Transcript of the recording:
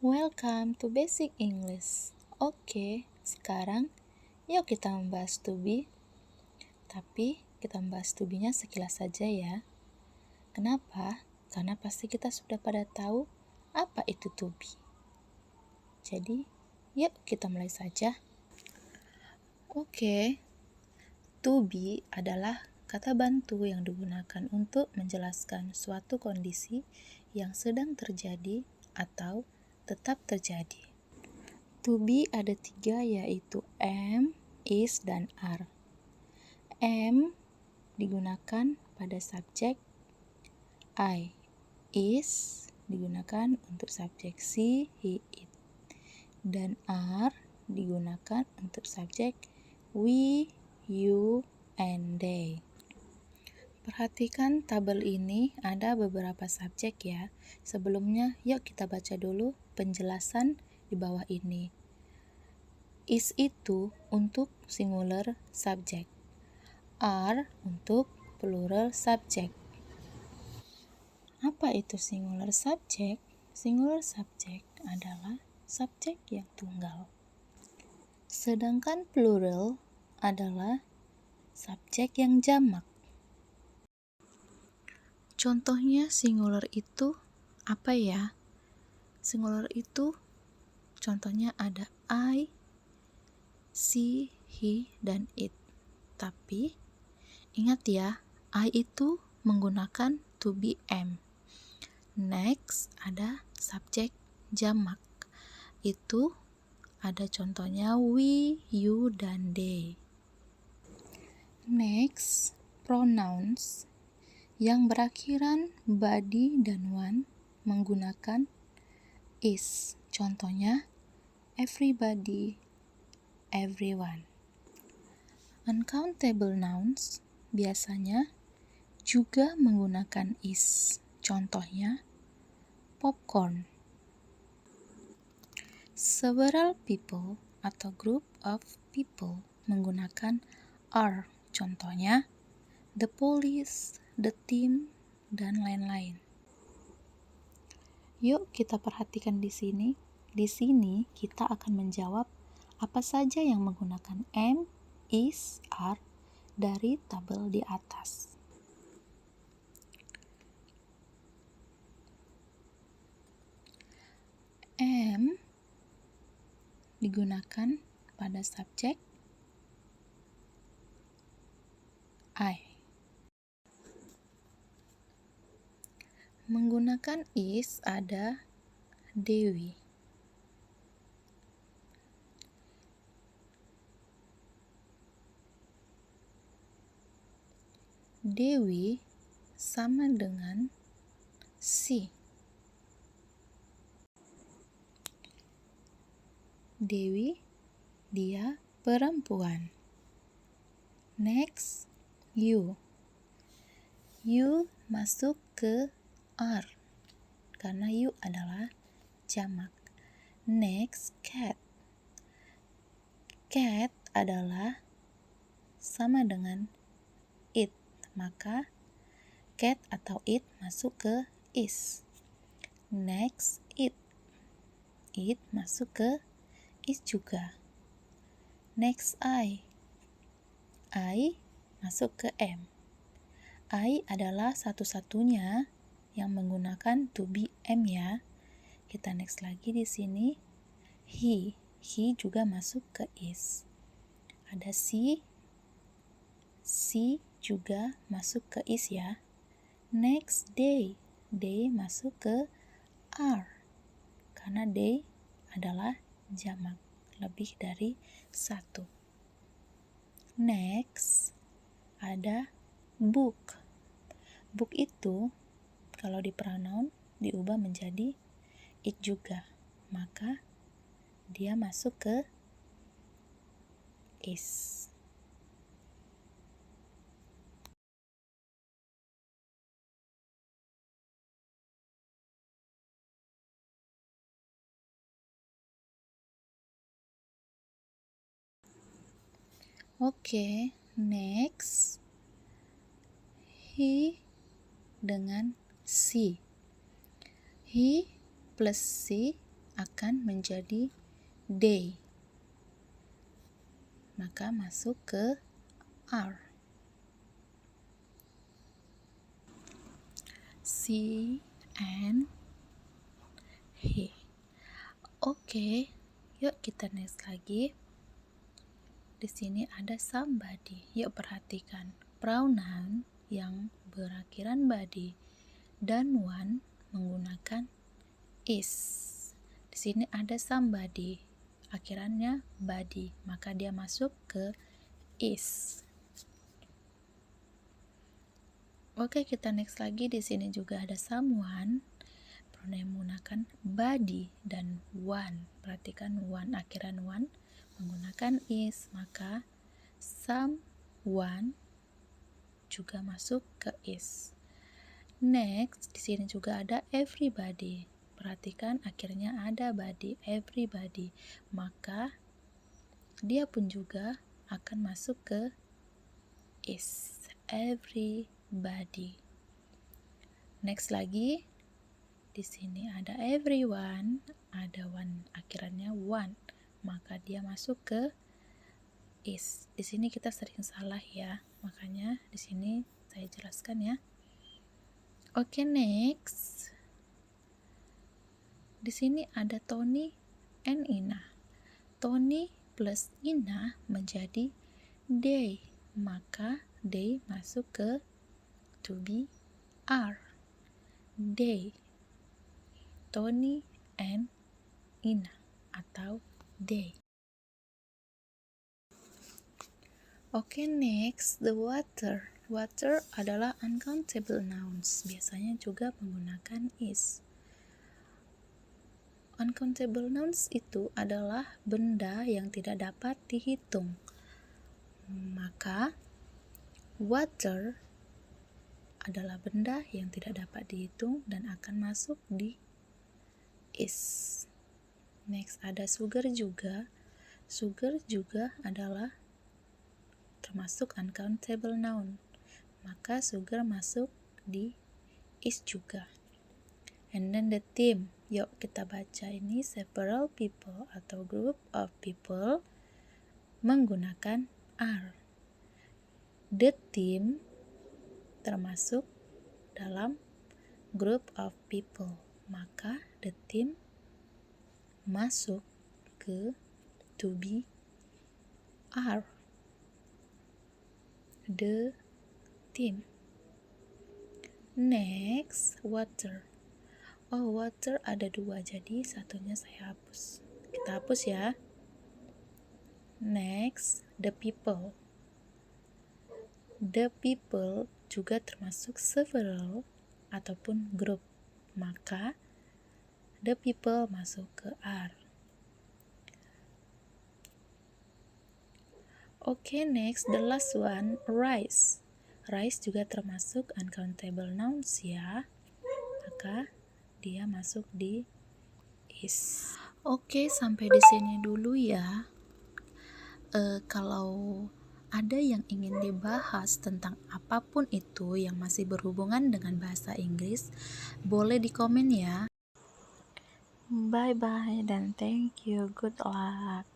Welcome to Basic English. Oke, sekarang yuk kita membahas to be. Tapi kita membahas to be-nya sekilas saja ya. Kenapa? Karena pasti kita sudah pada tahu apa itu to be. Jadi, yuk kita mulai saja. Oke, to be adalah kata bantu yang digunakan untuk menjelaskan suatu kondisi yang sedang terjadi atau tetap terjadi. To be ada 3, yaitu am, is, dan are. Am digunakan pada subjek I. Is digunakan untuk subjek she, he, it. Dan are digunakan untuk subjek we, you, and they. Perhatikan tabel ini ada beberapa subjek ya. Sebelumnya, yuk kita baca dulu penjelasan di bawah ini. Is itu untuk singular subject. Are untuk plural subject. Apa itu singular subject? Singular subject adalah subjek yang tunggal. Sedangkan plural adalah subjek yang jamak. Contohnya singular itu apa ya? Singular itu contohnya ada I, she, he, dan it. Tapi ingat ya, I itu menggunakan to be am. Next ada subjek jamak. Itu ada contohnya we, you, dan they. Next, pronouns yang berakhiran body dan one menggunakan is. Contohnya everybody, everyone. Uncountable nouns biasanya juga menggunakan is. Contohnya popcorn. Several people atau group of people menggunakan are. Contohnya the police, the team, dan lain-lain. Yuk kita perhatikan di sini. Di sini kita akan menjawab apa saja yang menggunakan am, is, are dari tabel di atas. Am digunakan pada subjek I. Menggunakan is ada Dewi. Dewi sama dengan she. Dewi, dia perempuan. Next, you. You masuk ke are karena you adalah jamak. Next, cat. Cat adalah sama dengan it, maka cat atau it masuk ke is. Next, it. It masuk ke is juga. Next, I. I masuk ke am. I adalah satu-satunya yang menggunakan to be am ya. Kita next lagi di sini. He. He juga masuk ke is. Ada she. She juga masuk ke is ya. Next, they. They masuk ke are. Karena they adalah jamak, lebih dari satu. Next, ada book. Book itu kalau di pronoun diubah menjadi it juga, maka dia masuk ke is. Oke, next, he dengan she. He plus she akan menjadi they. Maka masuk ke are. She and he. Oke, yuk kita next lagi. Di sini ada somebody. Yuk perhatikan pronoun yang berakhiran body dan one menggunakan is. Di sini ada somebody, akhirannya body, maka dia masuk ke is. Oke, kita next lagi. Di sini juga ada someone, pronoun yang menggunakan body dan one. Perhatikan one, akhiran one menggunakan is, maka someone juga masuk ke is. Next, di sini juga ada everybody. Perhatikan akhirnya ada body, everybody. Maka dia pun juga akan masuk ke is, everybody. Next lagi, di sini ada everyone, ada one, akhirannya one. Maka dia masuk ke is. Di sini kita sering salah ya, makanya di sini saya jelaskan ya. Oke, next. Di sini ada Tony and Ina. Tony plus Ina menjadi they, maka they masuk ke to be are. They, Tony and Ina atau they. Oke, next, the water. Water adalah uncountable nouns, biasanya juga menggunakan is. Uncountable nouns itu adalah benda yang tidak dapat dihitung. Maka water adalah benda yang tidak dapat dihitung dan akan masuk di is. Next ada sugar juga. Sugar juga adalah termasuk uncountable noun. Maka sugar masuk di is juga. And then the team. Yuk kita baca ini, several people atau group of people menggunakan are. The team termasuk dalam group of people. Maka the team masuk ke to be are. The team. Next, water. Oh, water ada dua, jadi satunya saya hapus. Kita hapus ya. Next, the people. The people juga termasuk several ataupun group. Maka the people masuk ke are. Oke, next, the last one, rice. Rice juga termasuk uncountable nouns ya. Maka dia masuk di is. Oke, sampai di sini dulu ya. Kalau ada yang ingin dibahas tentang apapun itu yang masih berhubungan dengan bahasa Inggris, boleh di komen ya. Bye bye dan thank you. Good luck.